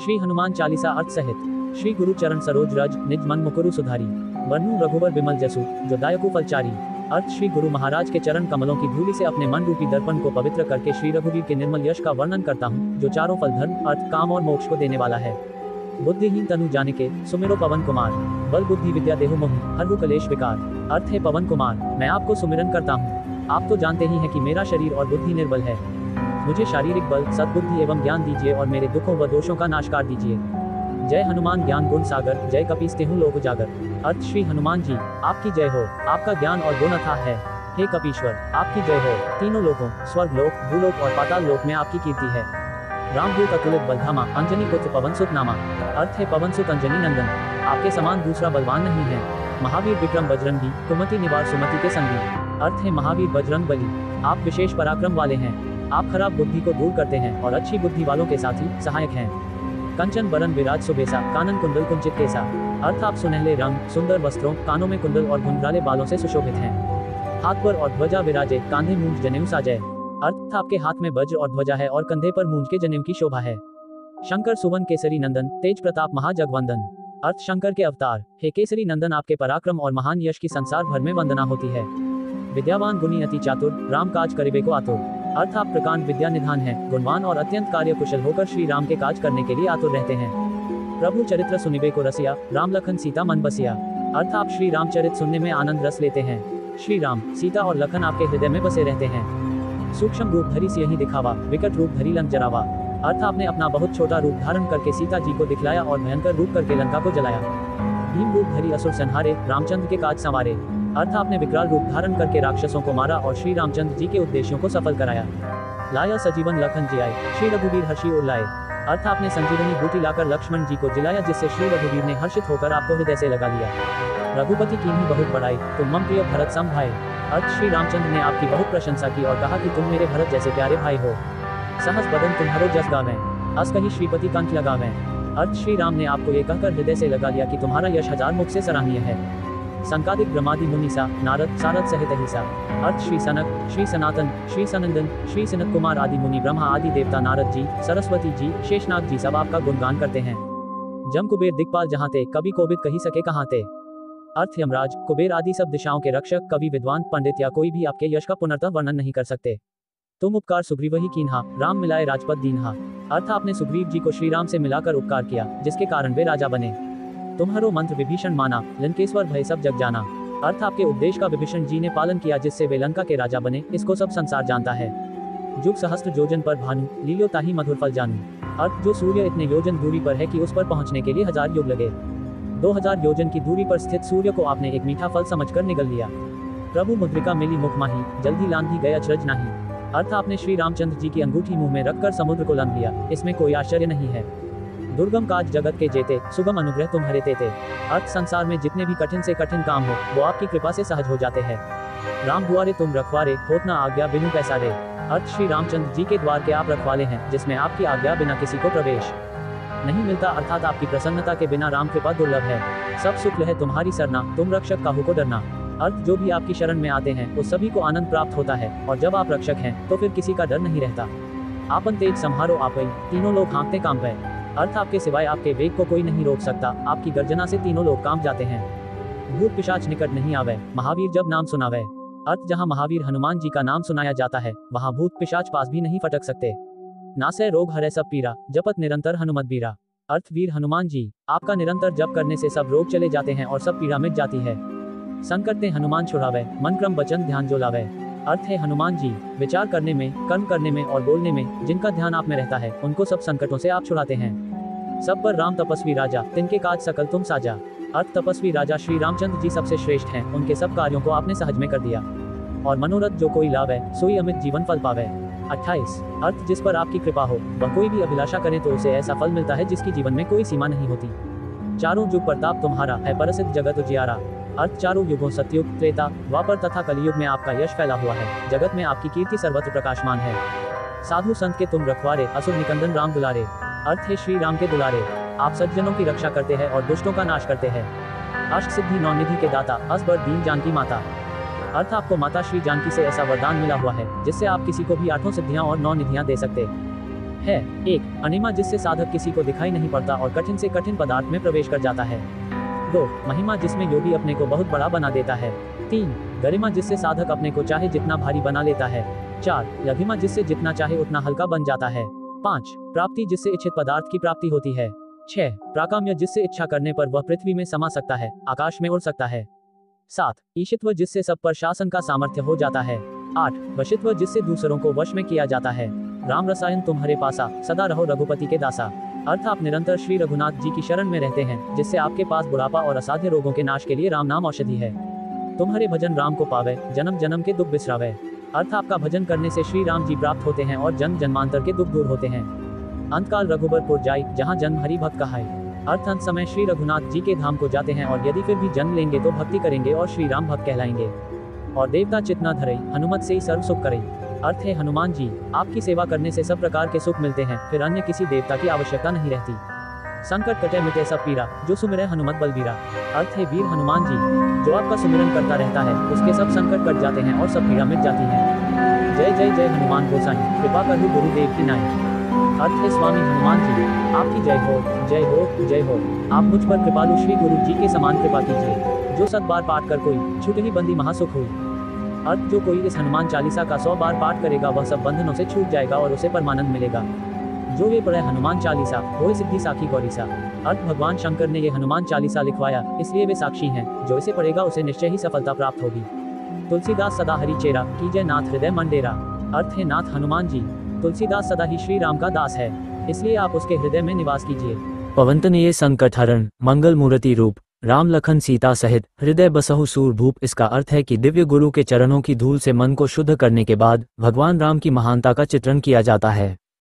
श्री हनुमान चालीसा अर्थ सहित। श्री गुरु चरण सरोज रज निज मन मुकुरु सुधारी, बरनू रघुवर बिमल जसु जो दायकु फलचारी। अर्थ श्री गुरु महाराज के चरण कमलों की धूलि से अपने मन रूपी दर्पण को पवित्र करके श्री रघुवीर के निर्मल यश का वर्णन करता हूँ, जो चारों फल धर्म अर्थ काम और मोक्ष को देने वाला है। बुद्धिहीन तनु जानिके सुमिरो पवन कुमार, बल बुद्धि विद्या देहु मोहि हरहु कलेश विकार। अर्थ है पवन कुमार, मैं आपको सुमिरन करता हूँ। आप तो जानते ही हैं कि मेरा शरीर और बुद्धि निर्बल है। मुझे शारीरिक बल सद्बुद्धि एवं ज्ञान दीजिए और मेरे दुखों व दोषों का नाश कर दीजिए। जय हनुमान ज्ञान गुण सागर, जय कपीस तेहु लोक उजागर। अर्थ श्री हनुमान जी आपकी जय हो, आपका ज्ञान और गुण अथाह है। हे कपीश्वर आपकी जय हो, तीनों लोकों स्वर्ग लोक भूलोक और पाताल लोक में आपकी कीर्ति है। रामदूत अतुलित बलधामा, अंजनी पुत्र पवन सुत नामा। अर्थ है पवन सुत अंजनी नंदन, आपके समान दूसरा बलवान नहीं है। महावीर विक्रम बजरंगी, कुमति निवार सुमति के संगी। अर्थ है महावीर बजरंग बली, आप विशेष पराक्रम वाले हैं। आप खराब बुद्धि को दूर करते हैं और अच्छी बुद्धि वालों के साथ ही सहायक हैं। कंचन बरन विराज सुबेसा, कानन कुंडल कुंचित केसा। अर्थ आप सुनहले रंग सुंदर वस्त्रों, कानों में कुंडल और घुंघराले बालों से सुशोभित हैं। हाथ पर और ध्वजा विराजे, कांधे मूंज जनेऊ साजय। अर्थ आपके हाथ में वज्र और ध्वजा है और कंधे पर मूंज के जनेऊ की शोभा है। शंकर सुवन केसरी नंदन, तेज प्रताप महाजगवंदन। अर्थ शंकर के अवतार, हे केसरी नंदन आपके पराक्रम और महान यश की संसार भर में वंदना होती है। विद्यावान गुणी अति चातुर, राम काज करिबे को आतुर। अर्थ आप प्रकांड विद्या निधान हैं, गुणवान और अत्यंत कार्य कुशल होकर श्री राम के काज करने के लिए आतुर रहते हैं। प्रभु चरित्र सुनिबे को रसिया, राम लखन सीता मन बसिया। अर्थ आप श्री रामचरित सुनने में आनंद रस लेते हैं। श्री राम सीता और लखन आपके हृदय में बसे रहते हैं। सूक्ष्म रूप धरी सियहि दिखावा, विकट रूप धरी लंक जरावा। अर्थ आपने अपना बहुत छोटा रूप धारण करके सीता जी को दिखलाया और भयंकर रूप करके लंका को जलाया। भीम रूप धरी असुर संहारे, रामचंद्र के काज संवारे। अर्थ आपने विकराल रूप धारण करके राक्षसों को मारा और श्री रामचंद्र जी के उद्देश्यों को सफल कराया। लाया सजीवन लखन जियाए, श्री रघुवीर हर्षि उल्लाए। अर्थ आपने संजीवनी बूटी लाकर लक्ष्मण जी को जिलाया, जिससे श्री रघुवीर ने हर्षित होकर आपको हृदय से लगा लिया। रघुपति कीन्ही बहुत बड़ाई, तुम मम प्रिय भरत सम भाई। अर्थ श्री रामचंद्र ने आपकी बहुत प्रशंसा की और कहा कि तुम मेरे भरत जैसे प्यारे भाई हो। सहस बदन तुम्हारो जस गावें, अस कही श्रीपति कंठ लगावें। अर्थ श्री राम ने आपको ये कहकर हृदय से लगा लिया कि तुम्हारा यश हजार मुख से सराहनीय है। संकादिक ब्रह्मादि मुनीसा, नारद सारद सहित अहिसा। अर्थ श्री सनक, श्री सनातन, श्री सनंदन, श्री सनत कुमार आदि मुनि, ब्रह्मा आदि देवता, नारद जी, सरस्वती जी, शेषनाग जी सब आपका गुणगान करते हैं। जम कुबेर दिक्पाल जहाँ ते, कभी कोबिद कही सके कहाँ ते। अर्थ यमराज कुबेर आदि सब दिशाओं के रक्षक, कवि विद्वान पंडित या कोई भी आपके यश का पुनर्तः वर्णन नहीं कर सकते। तुम उपकार सुग्रीव ही कीन्हा, राम मिलाए राजपद दीन्हा। अर्थ आपने सुग्रीव जी को श्री राम से मिलाकर उपकार किया, जिसके कारण वे राजा बने। तुम्हारो मंत्र विभीषण माना, लंकेश्वर भय सब जग जाना। अर्थ आपके उपदेश का विभीषण जी ने पालन किया, जिससे वे लंका के राजा बने, इसको सब संसार जानता है। जुग सहस्त्र योजन पर भानु, लीलो ताही मधुर फल जानू। अर्थ जो सूर्य इतने योजन दूरी पर है कि उस पर पहुंचने के लिए 1000 युग लगे, 2000 योजन की दूरी पर स्थित सूर्य को आपने एक मीठा फल समझकर निगल लिया। प्रभु मुद्रिका मिली मुख माही, जल्दी लांघी गए अचरज नाही। अर्थ आपने श्री रामचंद्र जी की अंगूठी मुंह में रखकर समुद्र को लांघ लिया, इसमें कोई आश्चर्य नहीं है। दुर्गम काज जगत के जेते, सुगम अनुग्रह तुम्हारे तेते। अर्थ संसार में जितने भी कठिन से कठिन काम हो, वो आपकी कृपा से सहज हो जाते हैं। राम दुआरे तुम रखवारे, होत ना आज्ञा बिनु पैसारे। अर्थ श्री रामचंद्र जी के द्वार के आप रखवाले हैं, जिसमें आपकी आज्ञा बिना किसी को प्रवेश नहीं मिलता। अर्थात आपकी प्रसन्नता के बिना राम कृपा दुर्लभ है। सब सुख है तुम्हारी सरना, तुम रक्षक काहू को डरना। अर्थ जो भी आपकी शरण में आते हैं उस सभी को आनंद प्राप्त होता है, और जब आप रक्षक हैं तो फिर किसी का डर नहीं रहता। आपन तेज संहारो आपई, तीनों लोग हाँकते कांपे। अर्थ आपके सिवाय आपके वेग को कोई नहीं रोक सकता, आपकी गर्जना से तीनों लोग कांप जाते हैं। भूत पिशाच निकट नहीं आवे, महावीर जब नाम सुनावे। अर्थ जहाँ महावीर हनुमान जी का नाम सुनाया जाता है, वहाँ भूत पिशाच पास भी नहीं फटक सकते। नासै रोग हरै सब पीरा, जपत निरंतर हनुमत बीरा। अर्थ वीर हनुमान जी आपका निरंतर जप करने से सब रोग चले जाते हैं और सब पीड़ा मिट जाती है। संकट ते हनुमान छुड़ावे, मन क्रम वचन ध्यान जो लावे। अर्थ है हनुमान जी विचार करने में, कर्म करने में और बोलने में जिनका ध्यान आप में रहता है, उनको सब संकटों से आप छुड़ाते हैं। सब पर राम तपस्वी राजा, तिनके काज सकल तुम साजा। अर्थ तपस्वी राजा श्री रामचंद्र जी सबसे श्रेष्ठ हैं, उनके सब कार्यों को आपने सहज में कर दिया। और मनोरथ जो कोई लावे, सोई अमित जीवन फल पावे। 28 अर्थ जिस पर आपकी कृपा हो, वह कोई भी अभिलाषा करे तो उसे ऐसा फल मिलता है जिसकी जीवन में कोई सीमा नहीं होती। चारों युग प्रताप तुम्हारा है, परसिद्ध जगत उजियारा। अर्थ चारों युगों सतयुग, त्रेता, द्वापर तथा कलियुग में आपका यश फैला हुआ है, जगत में आपकी कीर्ति सर्वत्र प्रकाशमान है। साधु संत के तुम रखवारे, असुर निकंदन राम दुलारे। अर्थ है श्री राम के दुलारे, आप सज्जनों की रक्षा करते हैं और दुष्टों का नाश करते हैं। अष्ट सिद्धि नौ निधि के दाता, असबर दीन जानकी माता। अर्थ आपको माता श्री जानकी से ऐसा वरदान मिला हुआ है, जिससे आप किसी को भी 8 सिद्धियां और 9 निधियां दे सकते। है। 1. अनिमा, जिससे साधक किसी को दिखाई नहीं पड़ता और कठिन से कठिन पदार्थ में प्रवेश कर जाता है। 2. महिमा, जिसमें योगी अपने को बहुत बड़ा बना देता है। 3. गरिमा, जिससे साधक अपने को चाहे जितना भारी बना लेता है। 4. लघिमा, जिससे जितना चाहे उतना हल्का बन जाता है। 5. प्राप्ति, जिससे इच्छित पदार्थ की प्राप्ति होती है। 6. प्राकाम्य, जिससे इच्छा करने पर वह पृथ्वी में समा सकता है, आकाश में उड़ सकता है। 7. ईशित्व, जिससे सब पर शासन का सामर्थ्य हो जाता है। 8. वशित्व, जिससे दूसरों को वश में किया जाता है। राम रसायन तुम्हारे पासा, सदा रहो रघुपति के दासा। अर्थ, आप निरंतर श्री रघुनाथ जी की शरण में रहते हैं, जिससे आपके पास बुढ़ापा और असाध्य रोगों के नाश के लिए राम नाम औषधि है। तुम्हारे भजन राम को पावे, जन्म जन्म के दुख बिसरावे। अर्थ, आपका भजन करने से श्री राम जी प्राप्त होते हैं और जन्म जन्मांतर के दुख दूर होते हैं। अंतकाल रघुबरपुर जाई, जहाँ जन्म हरि भक्त कहाई। अर्थ, अंत समय श्री रघुनाथ जी के धाम को जाते हैं और यदि फिर भी जन्म लेंगे तो भक्ति करेंगे और श्री राम भक्त कहलाएंगे। और देवता चित न धरई, हनुमत से ही सर्व सुख करई। अर्थ है, हनुमान जी, आपकी सेवा करने से सब प्रकार के सुख मिलते हैं, फिर अन्य किसी देवता की आवश्यकता नहीं रहती। संकट कटे मिटे सब पीरा, जो सुमिरै हनुमत बलबीरा। अर्थ है, वीर हनुमान जी, जो आपका सुमिरन करता रहता है उसके सब संकट कट जाते हैं और सब पीड़ा मिट जाती है। जय जय जय हनुमान गोसाई, कृपा करहु गुरुदेव की नाई। अर्थ है, स्वामी हनुमान जी, आपकी जय हो जय हो जय हो। आप मुझ पर कृपालु श्री गुरु जी के समान कृपा कीजिए। जो 7 बार पाठ कर कोई छूट ही बंदी महासुख हुई। अर्थ, जो कोई इस हनुमान चालीसा का 100 बार पाठ करेगा वह सब बंधनों से छूट जाएगा और उसे परमानंद मिलेगा। जो ये पढ़े हनुमान चालीसा वो सिद्धि साखी गौरीसा। अर्थ, भगवान शंकर ने ये हनुमान चालीसा लिखवाया, इसलिए वे साक्षी हैं। जो इसे पढ़ेगा उसे निश्चय ही सफलता प्राप्त होगी। तुलसीदास सदा हरि चेरा, कीजय नाथ हृदय मन डेरा। अर्थ है, नाथ हनुमान जी, तुलसीदास सदा ही श्री राम का दास है, इसलिए आप उसके हृदय में निवास कीजिए। पवंतनीय संकट हरण, मंगल मूर्ति रूप, राम लखन सीता सहित हृदय बसहु सूर भूप। इसका अर्थ है कि दिव्य गुरु के चरणों की धूल से मन को शुद्ध करने के बाद भगवान राम की महानता का चित्रण किया जाता है।